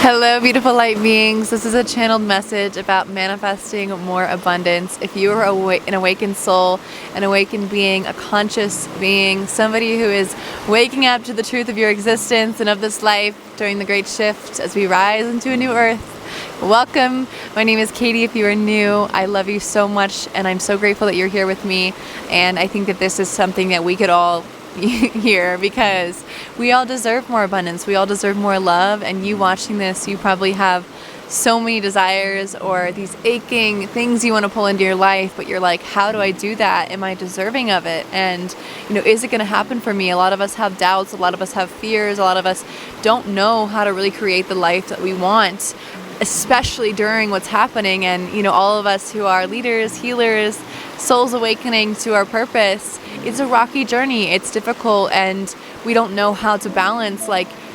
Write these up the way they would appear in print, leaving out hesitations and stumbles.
Hello, beautiful light beings. This is a channeled message about manifesting more abundance. If you are an awakened soul, an awakened being, a conscious being, somebody who is waking up to the truth of your existence and of this life during the great shift as we rise into a new earth, welcome. My name is Katie. If you are new, I love you so much and I'm so grateful that you're here with me. And I think that this is something that we could all here because we all deserve more abundance. We all deserve more love, and you watching this, you probably have so many desires or these aching things you want to pull into your life, but you're like, how do I do that? Am I deserving of it? And is it going to happen for me? A lot of us have doubts, a lot of us have fears, a lot of us don't know how to really create the life that we want, especially during what's happening. And all of us who are leaders, healers, souls awakening to our purpose, it's a rocky journey. It's difficult, and we don't know how to balance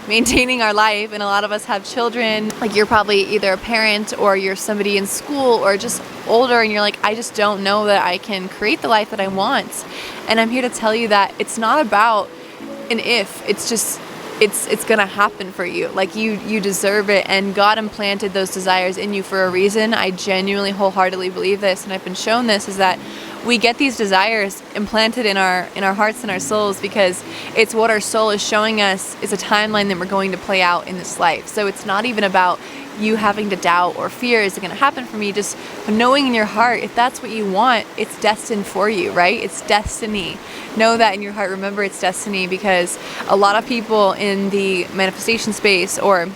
maintaining our life. And a lot of us have children. You're probably either a parent or you're somebody in school or just older, and you're like, I just don't know that I can create the life that I want. And I'm here to tell you that it's not about an if, it's just it's gonna happen for you. You deserve it, and God implanted those desires in you for a reason. I genuinely wholeheartedly believe this, and I've been shown this, is that we get these desires implanted in our hearts and our souls because it's what our soul is showing us is a timeline that we're going to play out in this life. So it's not even about you having to doubt or fear, is it going to happen for me? Just knowing in your heart, if that's what you want, it's destined for you, right? It's destiny. Know that in your heart. Remember, it's destiny, because a lot of people in the manifestation space, or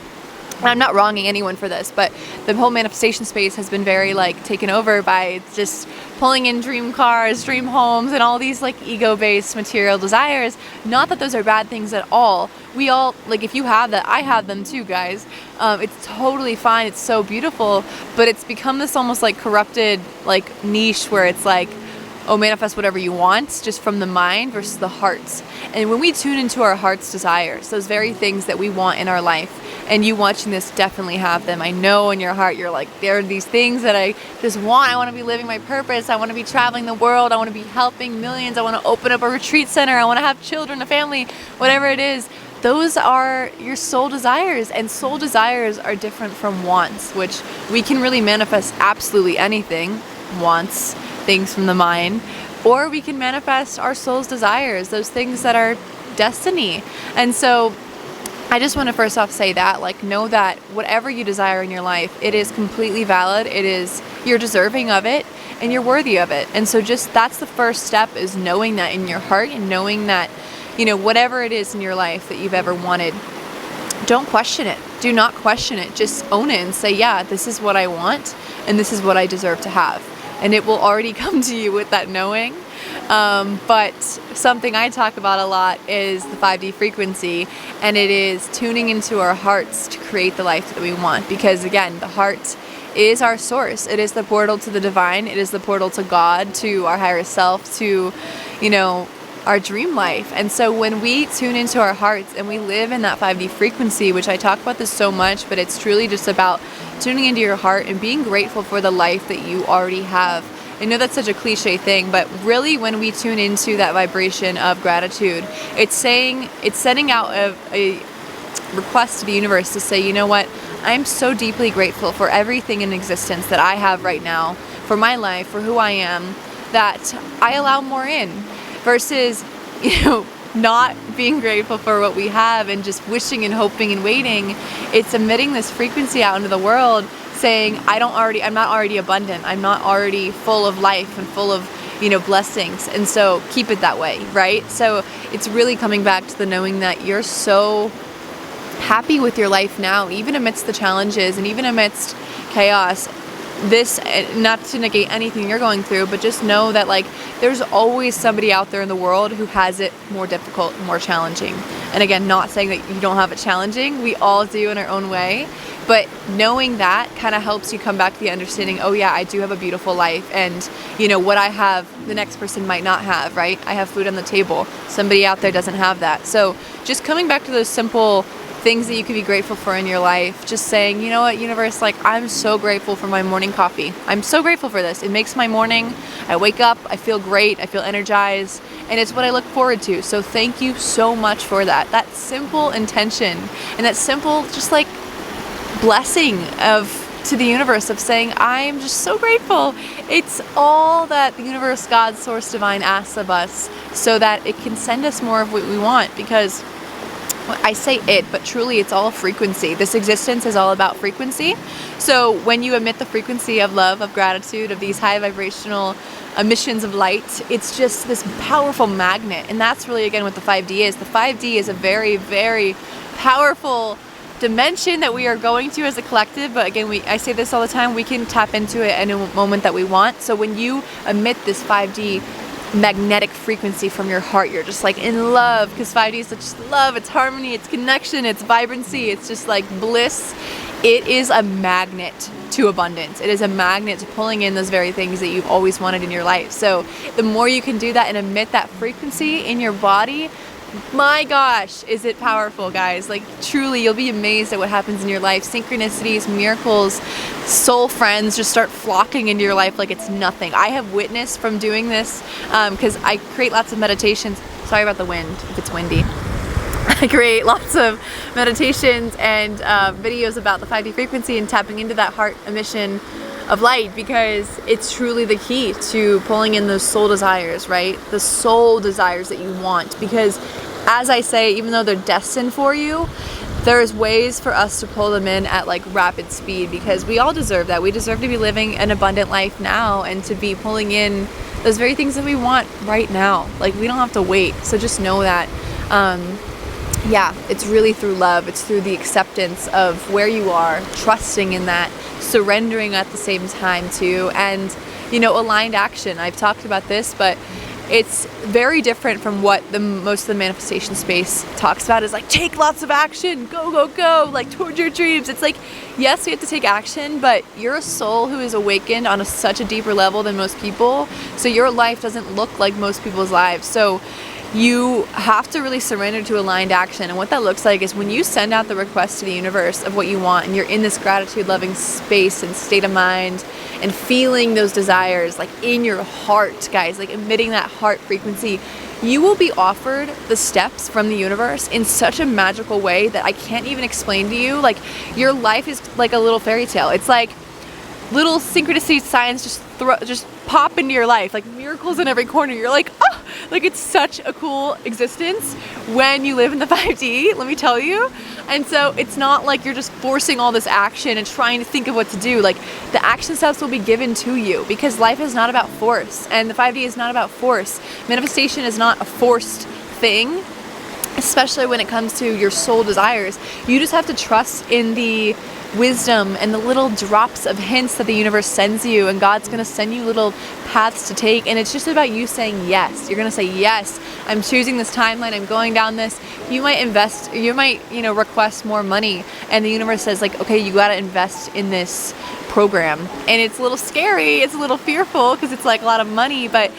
I'm not wronging anyone for this, but the whole manifestation space has been very taken over by just pulling in dream cars, dream homes, and all these ego-based material desires. Not that those are bad things at all. We all, if you have that, I have them too, guys. It's totally fine. It's so beautiful, but it's become this almost corrupted niche where it's manifest whatever you want, just from the mind versus the heart. And when we tune into our heart's desires, those very things that we want in our life, and you watching this definitely have them. I know in your heart, you're like, there are these things that I just want. I want to be living my purpose. I want to be traveling the world. I want to be helping millions. I want to open up a retreat center. I want to have children, a family, whatever it is. Those are your soul desires, and soul desires are different from wants, which we can really manifest absolutely anything, wants, things from the mind, or we can manifest our soul's desires, those things that are destiny. And so I just want to first off say that, know that whatever you desire in your life, it is completely valid. You're deserving of it, and you're worthy of it. And so that's the first step, is knowing that in your heart, and knowing that, whatever it is in your life that you've ever wanted, don't question it. Do not question it. Just own it and say, yeah, this is what I want, and this is what I deserve to have. And it will already come to you with that knowing. But something I talk about a lot is the 5D frequency, and it is tuning into our hearts to create the life that we want. Because again, the heart is our source. It is the portal to the divine. It is the portal to God, to our higher self, to, our dream life. And so when we tune into our hearts and we live in that 5D frequency, which I talk about this so much, but it's truly just about tuning into your heart and being grateful for the life that you already have. I know that's such a cliche thing, but really when we tune into that vibration of gratitude, it's sending out a request to the universe to say, you know what, I'm so deeply grateful for everything in existence that I have right now, for my life, for who I am, that I allow more in, versus, not being grateful for what we have and just wishing and hoping and waiting. It's emitting this frequency out into the world saying, I'm not already abundant. I'm not already full of life and full of, blessings. And so keep it that way, right? So it's really coming back to the knowing that you're so happy with your life now, even amidst the challenges and even amidst chaos. This, not to negate anything you're going through, but just know that there's always somebody out there in the world who has it more difficult, more challenging. And again, not saying that you don't have it challenging, we all do in our own way, but knowing that kind of helps you come back to the understanding, oh yeah, I do have a beautiful life, and what I have, the next person might not have, right? I have food on the table, somebody out there doesn't have that. So just coming back to those simple things that you could be grateful for in your life, just saying, you know what, universe, I'm so grateful for my morning coffee. I'm so grateful for this. It makes my morning, I wake up, I feel great, I feel energized, and it's what I look forward to. So thank you so much for that. That simple intention, and that simple, just blessing to the universe of saying, I'm just so grateful. It's all that the universe, God, source, divine asks of us so that it can send us more of what we want, because I say it, but truly it's all frequency. This existence is all about frequency. So when you emit the frequency of love, of gratitude, of these high vibrational emissions of light, it's just this powerful magnet. And that's really, again, what the 5D is. The 5D is a very, very powerful dimension that we are going to as a collective. But again, I say this all the time, we can tap into it at any moment that we want. So when you emit this 5D magnetic frequency from your heart, you're just like in love, because 5D is such love, it's harmony, it's connection, it's vibrancy, it's just like bliss. It is a magnet to abundance. It is a magnet to pulling in those very things that you've always wanted in your life. So the more you can do that and emit that frequency in your body, my gosh, is it powerful, guys. Like, truly, you'll be amazed at what happens in your life. Synchronicities, miracles, soul friends just start flocking into your life like it's nothing. I have witnessed from doing this, because I create lots of meditations. Sorry about the wind, if it's windy. I create lots of meditations and videos about the 5D frequency and tapping into that heart emission of light, because it's truly the key to pulling in those soul desires, right? The soul desires that you want. Because as I say, even though they're destined for you, there's ways for us to pull them in at like rapid speed, because we all deserve that. We deserve to be living an abundant life now and to be pulling in those very things that we want right now. Like, we don't have to wait. So just know that yeah, it's really through love. It's through the acceptance of where you are, trusting in that, surrendering at the same time too, and, you know, aligned action. I've talked about this, but it's very different from what most of the manifestation space talks about, is like, take lots of action, go, go, go, like towards your dreams. It's like, yes, we have to take action, but you're a soul who is awakened on such a deeper level than most people. So your life doesn't look like most people's lives. So you have to really surrender to aligned action. And what that looks like is when you send out the request to the universe of what you want, and you're in this gratitude loving space and state of mind and feeling those desires like in your heart, guys, like emitting that heart frequency, you will be offered the steps from the universe in such a magical way that I can't even explain to you. Like, your life is like a little fairy tale. It's like little synchronicity signs just pop into your life, like miracles in every corner. You're like, oh, like, it's such a cool existence when you live in the 5D, let me tell you. And so it's not like you're just forcing all this action and trying to think of what to do. Like, the action steps will be given to you, because life is not about force, and the 5D is not about force. Manifestation is not a forced thing, especially when it comes to your soul desires. You just have to trust in the wisdom and the little drops of hints that the universe sends you, and God's going to send you little paths to take, and it's just about you saying yes. You're going to say, yes, I'm choosing this timeline, I'm going down this. You might invest, you might, you know, request more money, and the universe says, like, okay, you got to invest in this program. And it's a little scary, it's a little fearful, because it's like a lot of money, but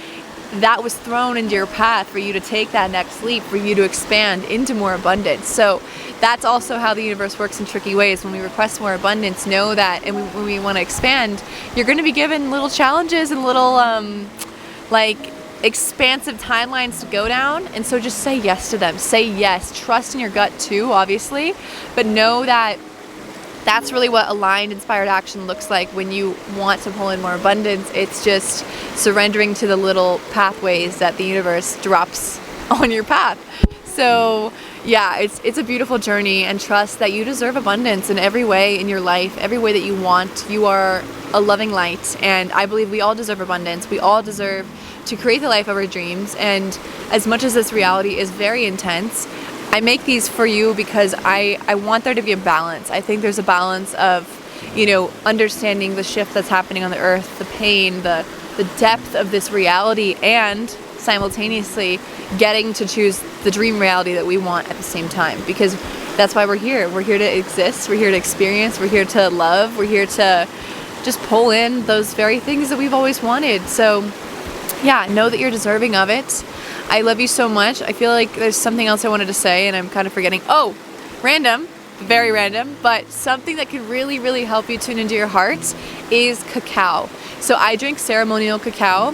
that was thrown into your path for you to take that next leap, for you to expand into more abundance. So that's also how the universe works in tricky ways. When we request more abundance, know that, and when we want to expand, you're going to be given little challenges and little like expansive timelines to go down. And so just say yes to them. Say yes. Trust in your gut too, obviously, but know that that's really what aligned, inspired action looks like when you want to pull in more abundance. It's just surrendering to the little pathways that the universe drops on your path. So yeah, it's a beautiful journey, and trust that you deserve abundance in every way in your life, every way that you want. You are a loving light, and I believe we all deserve abundance. We all deserve to create the life of our dreams. And as much as this reality is very intense, I make these for you because I want there to be a balance. I think there's a balance of, you know, understanding the shift that's happening on the earth, the pain, the depth of this reality, and simultaneously getting to choose the dream reality that we want at the same time. Because that's why we're here. We're here to exist. We're here to experience. We're here to love. We're here to just pull in those very things that we've always wanted. So yeah, know that you're deserving of it. I love you so much. I feel like there's something else I wanted to say and I'm kind of forgetting. Oh, random, very random, but something that can really, really help you tune into your heart is cacao. So I drink ceremonial cacao.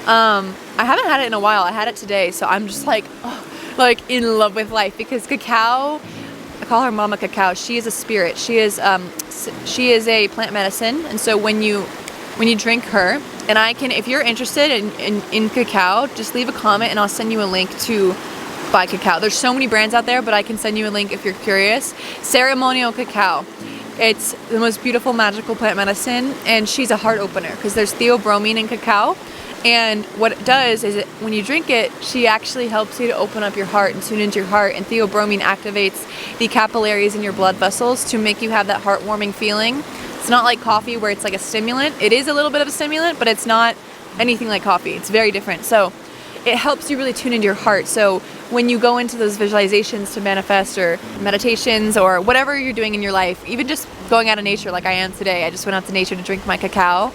I haven't had it in a while. I had it today, so I'm just like, oh, like in love with life, because cacao I call her Mama Cacao. She is a spirit. She is a plant medicine, and so when you drink her, and I can, if you're interested in cacao, just leave a comment and I'll send you a link to buy cacao. There's so many brands out there, but I can send you a link if you're curious. Ceremonial cacao. It's the most beautiful, magical plant medicine, and she's a heart opener because there's theobromine in cacao. And what it does is when you drink it, she actually helps you to open up your heart and tune into your heart. And theobromine activates the capillaries in your blood vessels to make you have that heartwarming feeling. It's not like coffee where it's like a stimulant. It is a little bit of a stimulant, but it's not anything like coffee. It's very different. So it helps you really tune into your heart. So when you go into those visualizations to manifest, or meditations, or whatever you're doing in your life, even just going out of nature like I am today, I just went out to nature to drink my cacao,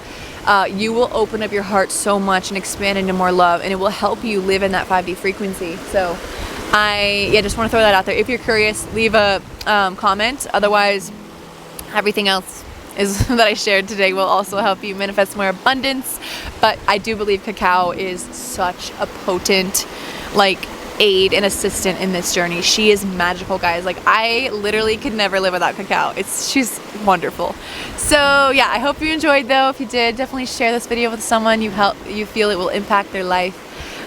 you will open up your heart so much and expand into more love, and it will help you live in that 5D frequency. So I just want to throw that out there. If you're curious, leave a comment. Otherwise, everything else that I shared today will also help you manifest more abundance. But I do believe cacao is such a potent aid and assistant in this journey. She is magical, guys. I literally could never live without cacao. She's wonderful. So yeah, I hope you enjoyed though. If you did, definitely share this video with someone you feel it will impact their life.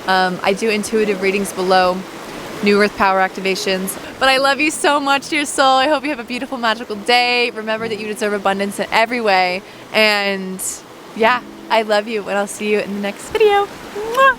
I do intuitive readings below, New Earth power activations. But I love you so much, dear soul. I hope you have a beautiful, magical day. Remember that you deserve abundance in every way. And yeah, I love you, and I'll see you in the next video. Mwah!